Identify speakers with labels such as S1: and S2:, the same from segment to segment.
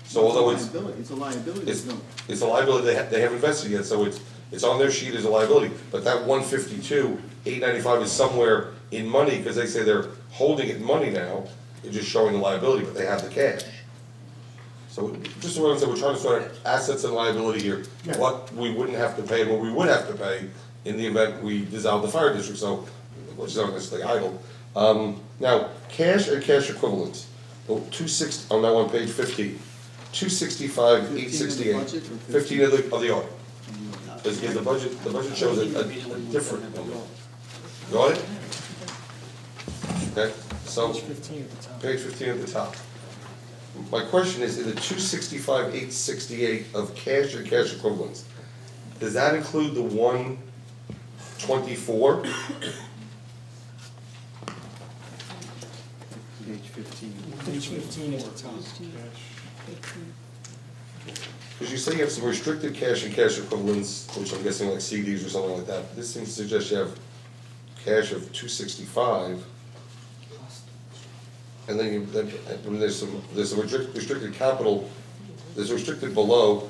S1: So although it's
S2: a liability.
S1: it's a liability they haven't invested yet, so it's on their sheet as a liability. But that 152,895 is somewhere in money, because they say they're holding it in money now. They're just showing the liability, but they have the cash. So just what I'm saying, we're trying to sort of assets and liability here.
S3: Yeah.
S1: What we wouldn't have to pay and what we would have to pay in the event we dissolve the fire district, so, which is not necessarily idle. Now, cash and cash equivalents, on that one, page 15. 265,868. 15 of the audit. Because the budget shows a different number. You got it? Okay, so page 15 at the top. My question is, in the 265,868 of cash and cash equivalents, does that include the 124?
S2: Page 15.
S3: Page 15 at the top.
S1: Because you say you have some restricted cash and cash equivalents, which I'm guessing like CDs or something like that. This seems to suggest you have cash of 265, and then there's some restricted capital. There's restricted below.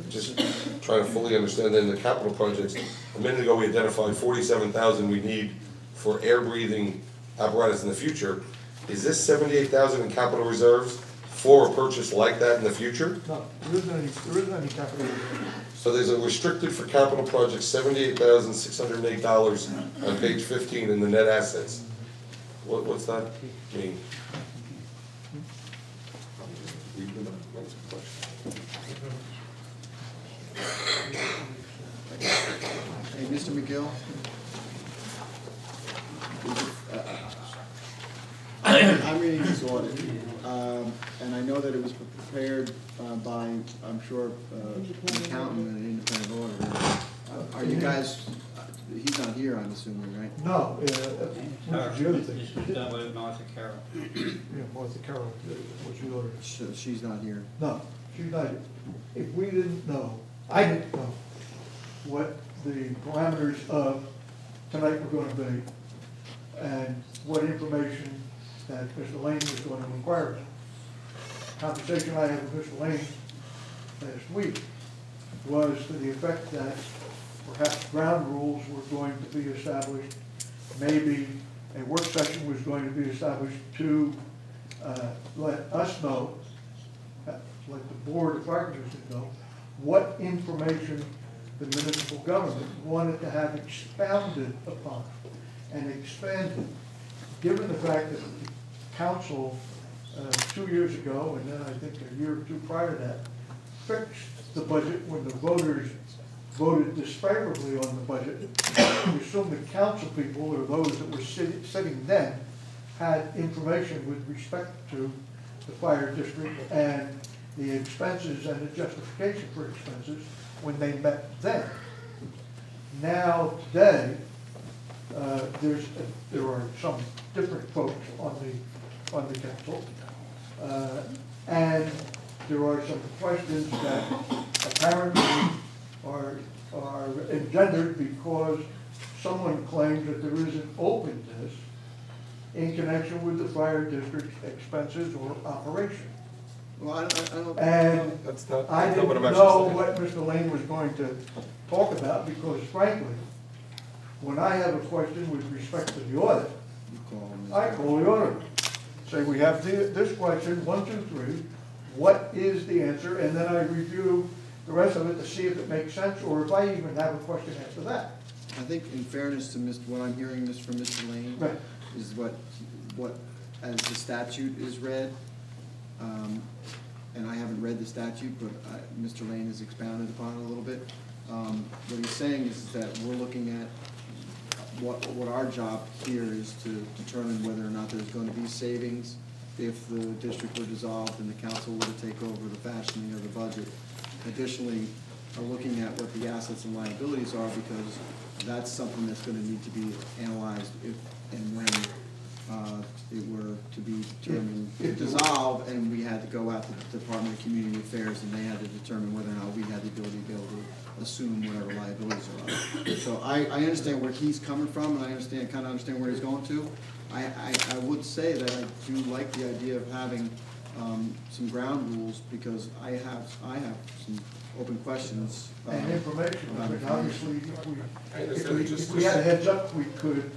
S1: Just trying to fully understand. Then the capital projects. A minute ago we identified 47,000 we need for air breathing apparatus in the future. Is this 78,000 in capital reserves for a purchase like that in the future?
S3: No, there isn't any capital.
S1: So there's a restricted for capital projects, $78,608 on page 15 in the net assets. What's that mean?
S2: Hey, Mr. McGill? I'm reading this audit, and I know that it was prepared by, I'm sure, an accountant and an independent auditor. Are you guys, he's not here, I'm assuming, right?
S3: No, which is the other thing.
S4: This was done with Martha Carroll.
S3: Yeah, Martha Carroll, what you ordered.
S2: So she's not here.
S3: No, she's not. If we didn't know, I didn't know what the parameters of tonight were going to be, and what information that Mr. Lane was going to inquire. Conversation I had with Mr. Lane last week was to the effect that perhaps ground rules were going to be established, maybe a work session was going to be established to let us know, let the board of fire commissioners know, what information the municipal government wanted to have expounded upon and expanded. Given the fact that the council 2 years ago, and then I think a year or two prior to that, fixed the budget when the voters voted disfavorably on the budget, we assume the council people, or those that were sitting then, had information with respect to the fire district and the expenses and the justification for expenses when they met then. Now, today, there are some different folks on the council, and there are some questions that apparently are engendered because someone claims that there is an openness in connection with the fire district's expenses or operation.
S2: Well, I don't.
S3: And
S1: That's not
S3: I didn't
S1: what I'm actually
S3: know
S1: saying.
S3: what Mr. Lane was going to talk about because frankly, when I have a question with respect to the audit, I call the auditor. Say, we have this question, 1, 2, 3, what is the answer? And then I review the rest of it to see if it makes sense or if I even have a question after that.
S2: I think in fairness to what I'm hearing this from Mr. Lane,
S3: Right.
S2: is what as the statute is read, and I haven't read the statute, but Mr. Lane has expounded upon it a little bit. What he's saying is that we're looking at what our job here is to determine whether or not there's going to be savings if the district were dissolved and the council were to take over the fashioning of the budget. Additionally, are looking at what the assets and liabilities are because that's something that's going to need to be analyzed if and when it were to be determined to dissolve, and we had to go out to the Department of Community Affairs and they had to determine whether or not we had the ability to be able to assume whatever liabilities are. So I understand where he's coming from, and I kind of understand where he's going to. I would say that I do like the idea of having some ground rules, because I have some open questions.
S3: And information, I mean, obviously, if we
S1: just-
S3: had a heads up, we could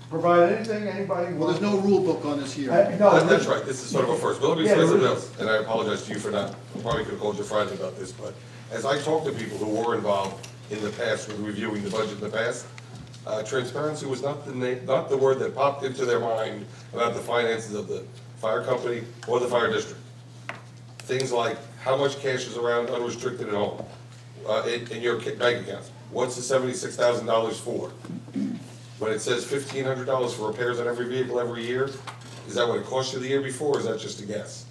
S3: provide anything anybody
S2: Well,
S3: wants.
S2: there's no rule book on this here.
S3: No,
S1: That's right, this is sort of a first, but let me
S3: Yeah,
S1: explain something
S3: there
S1: else, and I apologize to you for not, probably could have called you Friday about this, but as I talk to people who were involved in the past with reviewing the budget in the past, transparency was not not the word that popped into their mind about the finances of the fire company or the fire district. Things like how much cash is around unrestricted at home, in your bank accounts. What's the $76,000 for? When it says $1,500 for repairs on every vehicle every year, is that what it cost you the year before, or is that just a guess?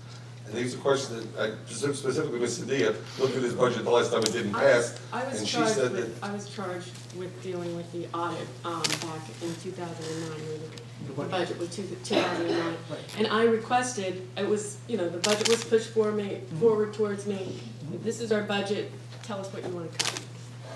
S1: And these are questions that, specifically Ms. Sadia looked at this budget the last time it didn't pass, and she said that.
S4: I was charged with dealing with the audit, back in 2009, when the budget was 2009. And I requested, it was, you know, the budget was pushed forward towards me, this is our budget, tell us what you want to cut.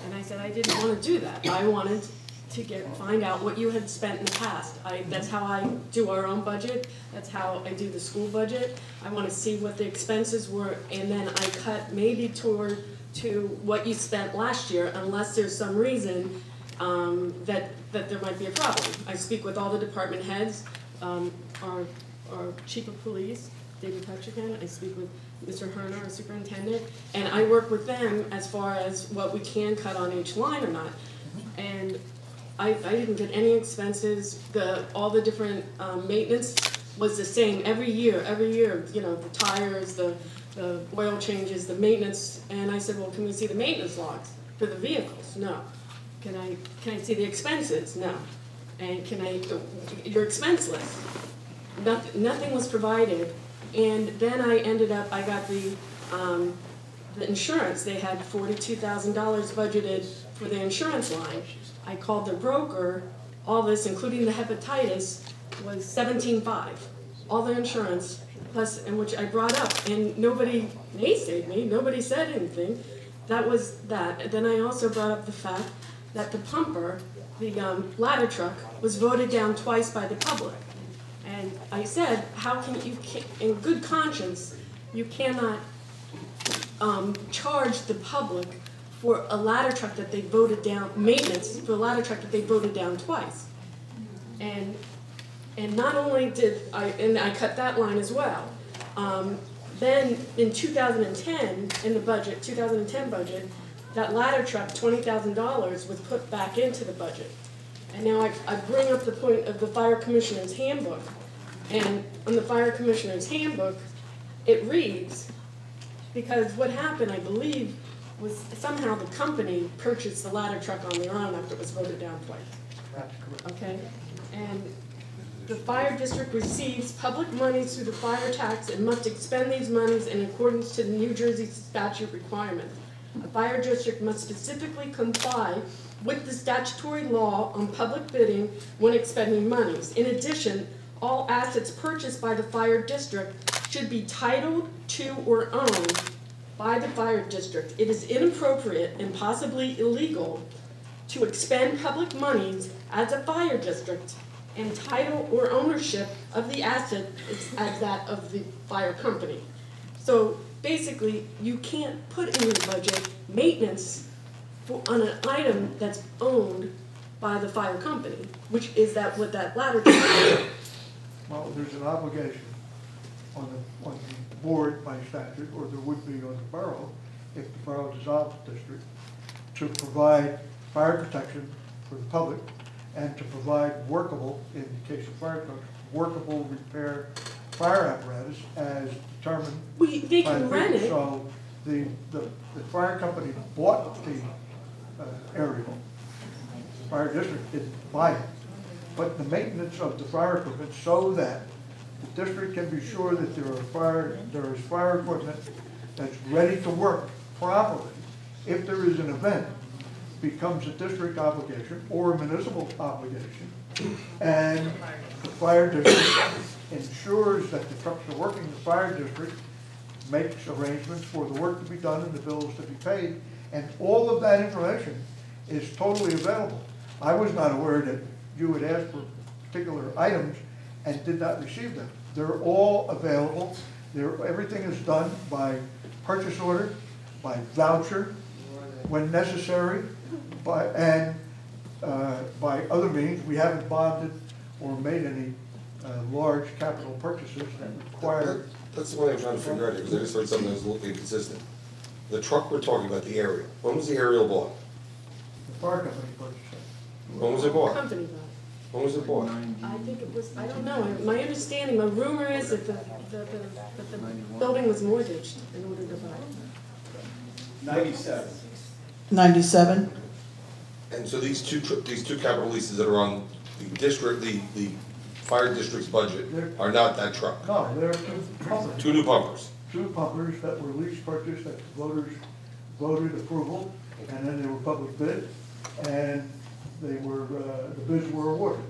S4: And I said I didn't want to do that, I wanted to find out what you had spent in the past. That's how I do our own budget, that's how I do the school budget. I want to see what the expenses were, and then I cut maybe to what you spent last year, unless there's some reason that there might be a problem. I speak with all the department heads, our chief of police, David Petrican, I speak with Mr. Herner, our superintendent, and I work with them as far as what we can cut on each line or not. And I didn't get any expenses. All the different maintenance was the same every year, you know, the tires, the oil changes, the maintenance. And I said, well, can we see the maintenance logs for the vehicles? No. Can I see the expenses? No. And your expense list? Nothing was provided. And then I got the insurance. They had $42,000 budgeted for the insurance line. I called the broker, all this, including the hepatitis, was $17,500. All the insurance, plus, and which I brought up, and nobody naysayed me, nobody said anything. That was that. And then I also brought up the fact that the pumper, the ladder truck, was voted down twice by the public. And I said, how can you, in good conscience, you cannot charge the public for a ladder truck that they voted down, maintenance for a ladder truck that they voted down twice. And not only did I cut that line as well. Then in 2010, in the budget, 2010 budget, that ladder truck, $20,000, was put back into the budget. And now I bring up the point of the fire commissioner's handbook. And on the fire commissioner's handbook, it reads, because what happened, I believe, was somehow the company purchased the ladder truck on their own after it was voted down twice.
S3: That's correct.
S4: Okay? And the fire district receives public monies through the fire tax and must expend these monies in accordance to the New Jersey statute requirements. A fire district must specifically comply with the statutory law on public bidding when expending monies. In addition, all assets purchased by the fire district should be titled to or owned by the fire district. It is inappropriate and possibly illegal to expend public monies as a fire district and title or ownership of the asset as that of the fire company. So basically, you can't put in your budget maintenance on an item that's owned by the fire company, which is what that ladder truck is.
S3: Well, there's an obligation on the board by statute, or there would be on the borough, if the borough dissolves the district, to provide fire protection for the public and to provide workable, in the case of fire trucks, workable repair fire apparatus as determined
S4: They
S3: by the
S4: can rent
S3: people.
S4: it.
S3: So the fire company bought the aerial. The fire district didn't buy it. But the maintenance of the fire equipment, so that the district can be sure that there is fire equipment that's ready to work properly. If there is an event, becomes a district obligation or a municipal obligation, and the fire district ensures that the trucks are working. The fire district makes arrangements for the work to be done and the bills to be paid, and all of that information is totally available. I was not aware that you had asked for particular items and did not receive them. They're all available. Everything is done by purchase order, by voucher, when necessary, by other means. We haven't bonded or made any large capital purchases that require.
S1: That's the one I'm trying to figure out here, because I just heard something that was a little inconsistent. The truck we're talking about, the aerial, when was the aerial bought?
S3: The fire company purchased it.
S1: When was it bought?
S4: Company bought.
S1: When was it bought?
S4: I think it was, I don't know, my understanding, my rumor is that the building was mortgaged in order to buy it.
S5: 97.
S6: 97?
S1: And so these two capital leases that are on the district, the fire district's budget are not that truck?
S3: No, there are two pumpers.
S1: Two new bumpers.
S3: Two pumpers that were lease purchased, that the voters voted approval, and then they were public bid, and they were, the bids were awarded.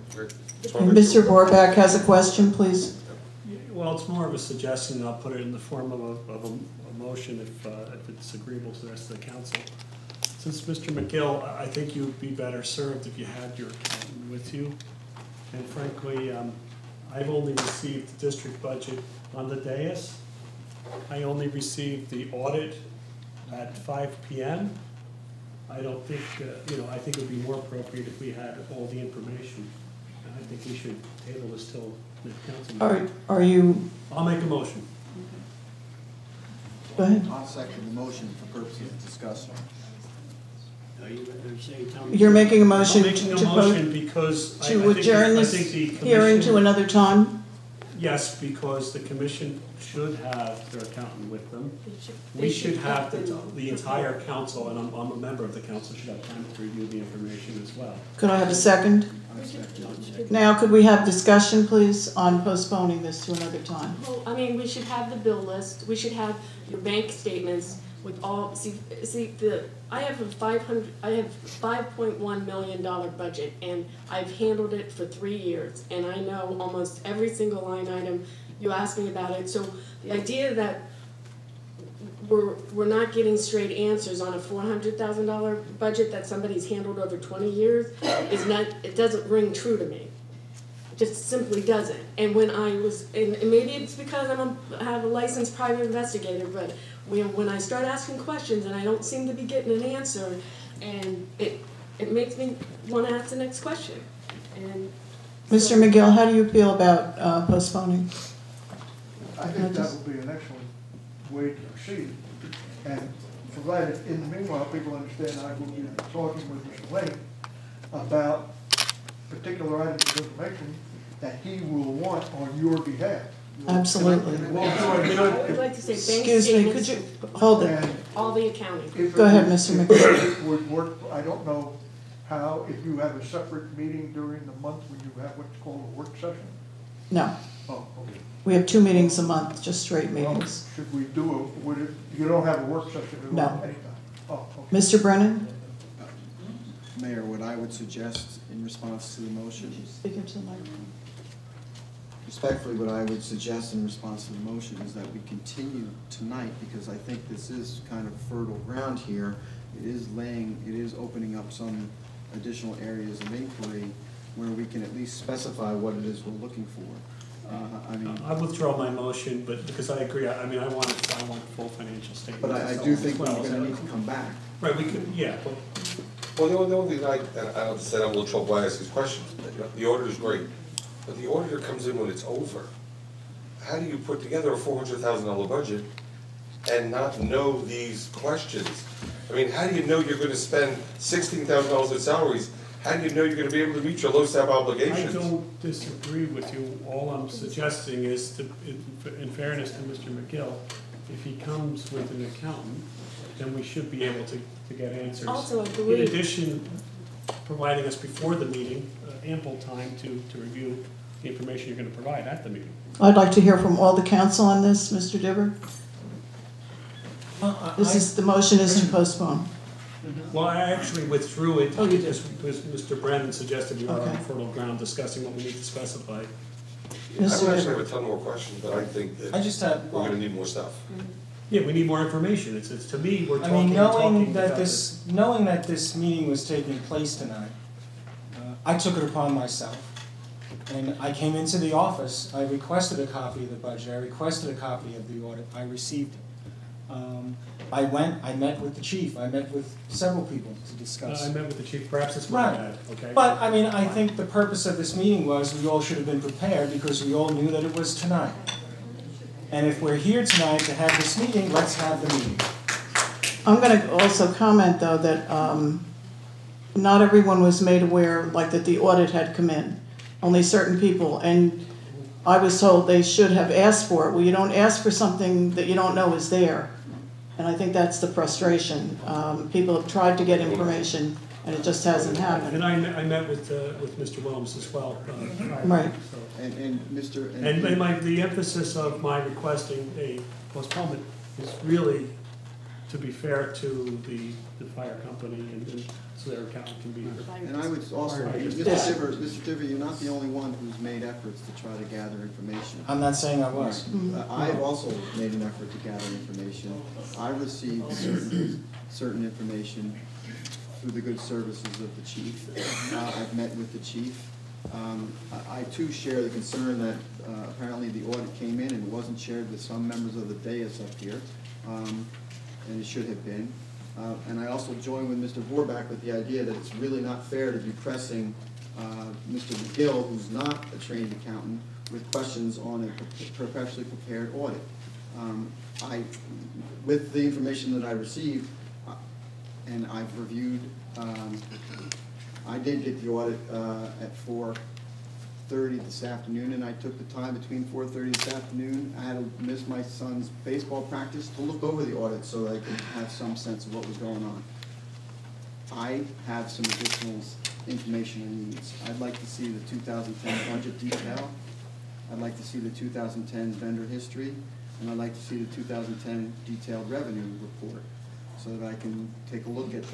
S6: Mr. Borback has a question, please.
S5: Well, it's more of a suggestion, I'll put it in the form of a motion if it's agreeable to the rest of the council. Since Mr. McGill, I think you'd be better served if you had your accountant with you. And frankly, I've only received the district budget on the dais. I only received the audit at 5 p.m. I don't think, I think it would be more appropriate if we had all the information. And I think we should table this till the council meeting.
S6: Are you,
S5: I'll make a motion.
S6: go ahead.
S2: I'll second the motion for purposes of discussion.
S6: You're making a motion
S5: I'm making a
S6: to
S5: motion because I
S6: to
S5: think
S6: adjourn
S5: the
S6: this
S5: commission-
S6: hearing to another time?
S5: Yes, because the commission should have their accountant with them.
S4: They
S5: We should have
S4: been
S5: the entire council, and I'm a member of the council, should have time to review the information as well.
S6: Could I have a second? Now, could we have discussion, please, on postponing this to another time?
S4: Well, I mean, we should have the bill list, we should have your bank statements with all, I have $5.1 million budget, and I've handled it for 3 years, and I know almost every single line item. You asked me about it, so the idea that we're not getting straight answers on a $400,000 budget that somebody's handled over 20 years is not, it doesn't ring true to me. It just simply doesn't. And when I was, and maybe it's because I have a licensed private investigator, but when I start asking questions and I don't seem to be getting an answer, and it makes me want to ask the next question. And
S6: Mr. McGill, how do you feel about postponing?
S3: I think that would be an excellent way to proceed, and provided, in the meanwhile, people understand I will be talking with Mr. Lane about particular items of information that he will want on your behalf.
S6: Absolutely.
S4: I would like to say bank
S6: Excuse me, could
S4: statements,
S6: you, hold it.
S3: And
S4: all the accounting.
S3: if
S6: Go ahead,
S3: it
S6: Mr.
S3: would-
S6: McGill.
S3: if it would work, I don't know how, if you have a separate meeting during the month when you have what's called a work session?
S6: No,
S3: Oh, okay.
S6: we have 2 meetings a month, just straight
S3: Well,
S6: meetings.
S3: should we do, you don't have a work session at
S6: No.
S3: all anytime? Oh, okay.
S6: Mr. Brennan?
S2: Mayor, what I would suggest in response to the motion,
S6: Speak into the microphone.
S2: respectfully, what I would suggest in response to the motion is that we continue tonight, because I think this is kind of fertile ground here. It is opening up some additional areas of inquiry where we can at least specify what it is we're looking for.
S5: I withdraw my motion, but because I agree, I want full financial statements.
S2: But I do think we're gonna need to come back.
S5: Right, we could, yeah, but
S1: Well, the only thing I said I'm a little troubled why I ask these questions. The auditor's great, but the auditor comes in when it's over. How do you put together a $400,000 budget and not know these questions? I mean, how do you know you're gonna spend $16,000 in salaries? How do you know you're gonna be able to meet your LoSAP
S5: I
S1: obligations?
S5: don't disagree with you. All I'm suggesting is, in fairness to Mr. McGill, if he comes with an accountant, then we should be able to get answers.
S4: Also, I believe-
S5: In addition, providing us before the meeting ample time to review the information you're going to provide at the meeting.
S6: I'd like to hear from all the council on this, Mr. Dibber. The motion is to postpone.
S5: Well, I actually withdrew it.
S6: Oh, you did.
S5: Just because Mr. Brennan suggested you were on
S6: Okay.
S5: fertile ground discussing what we need to specify.
S1: I
S6: Mr.
S1: would actually
S6: Dibber.
S1: have a ton more questions, but I think that
S7: I just have,
S1: we're gonna need more stuff.
S5: Yeah, we need more information. It's to me, we're
S7: I
S5: talking
S7: mean,
S5: talking about
S7: knowing that this meeting was taking place tonight, I took it upon myself And I came into the office, I requested a copy of the budget, I requested a copy of the audit, I received it. I met with the chief, I met with several people to discuss.
S5: I met with the chief, perhaps it's my
S7: Right.
S5: bad, okay?
S7: But, I mean, I think the purpose of this meeting was we all should have been prepared because we all knew that it was tonight. And if we're here tonight to have this meeting, let's have the meeting.
S6: I'm gonna also comment, though, that not everyone was made aware, like, that the audit had come in. Only certain people, and I was told they should have asked for it. Well, you don't ask for something that you don't know is there. And I think that's the frustration. People have tried to get information, and it just hasn't happened.
S5: And I met with Mr. Williams as well.
S6: Right.
S5: So.
S2: And Mr.
S5: And the emphasis of my requesting a postponement is really to be fair to the fire company and so their accountant can be here.
S2: And I would also, Mr. Diver, you're not the only one who's made efforts to try to gather information.
S7: I'm not saying I was.
S2: I've also made an effort to gather information. I received certain information through the good services of the chief. I've met with the chief. I too share the concern that apparently the audit came in and it wasn't shared with some members of the dais up here, and it should have been. And I also join with Mr. Vorbach with the idea that it's really not fair to be pressing Mr. McGill, who's not a trained accountant, with questions on a professionally prepared audit. With the information that I received, and I've reviewed, I did get the audit at 4:30 this afternoon, and I took the time between 4:30 this afternoon. I had to miss my son's baseball practice to look over the audit so that I could have some sense of what was going on. I have some additional information and needs. I'd like to see the 2010 budget detail. I'd like to see the 2010 vendor history, and I'd like to see the 2010 detailed revenue report, so that I can take a look at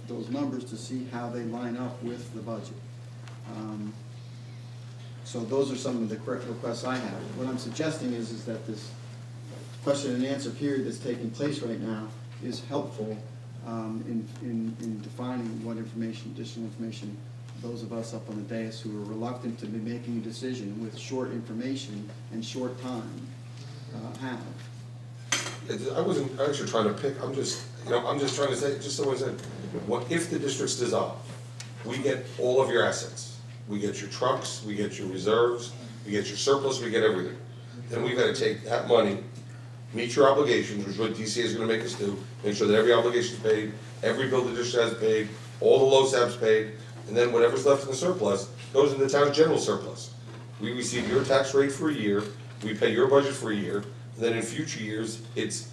S2: those numbers to see how they line up with the budget. So those are some of the requests I have. What I'm suggesting is that this question and answer period that's taking place right now is helpful in defining what information, additional information, those of us up on the dais who are reluctant to be making a decision with short information and short time have.
S1: I wasn't actually trying to pick, I'm just trying to say, just so I said, what if the district's dissolved? We get all of your assets. We get your trucks, we get your reserves, we get your surplus, we get everything. Then we've got to take that money, meet your obligations, which is what DCA is going to make us do, make sure that every obligation is paid, every bill the district has paid, all the LoSAP's paid, and then whatever's left in the surplus goes in the town's general surplus. We receive your tax rate for a year, we pay your budget for a year, and then in future years, it's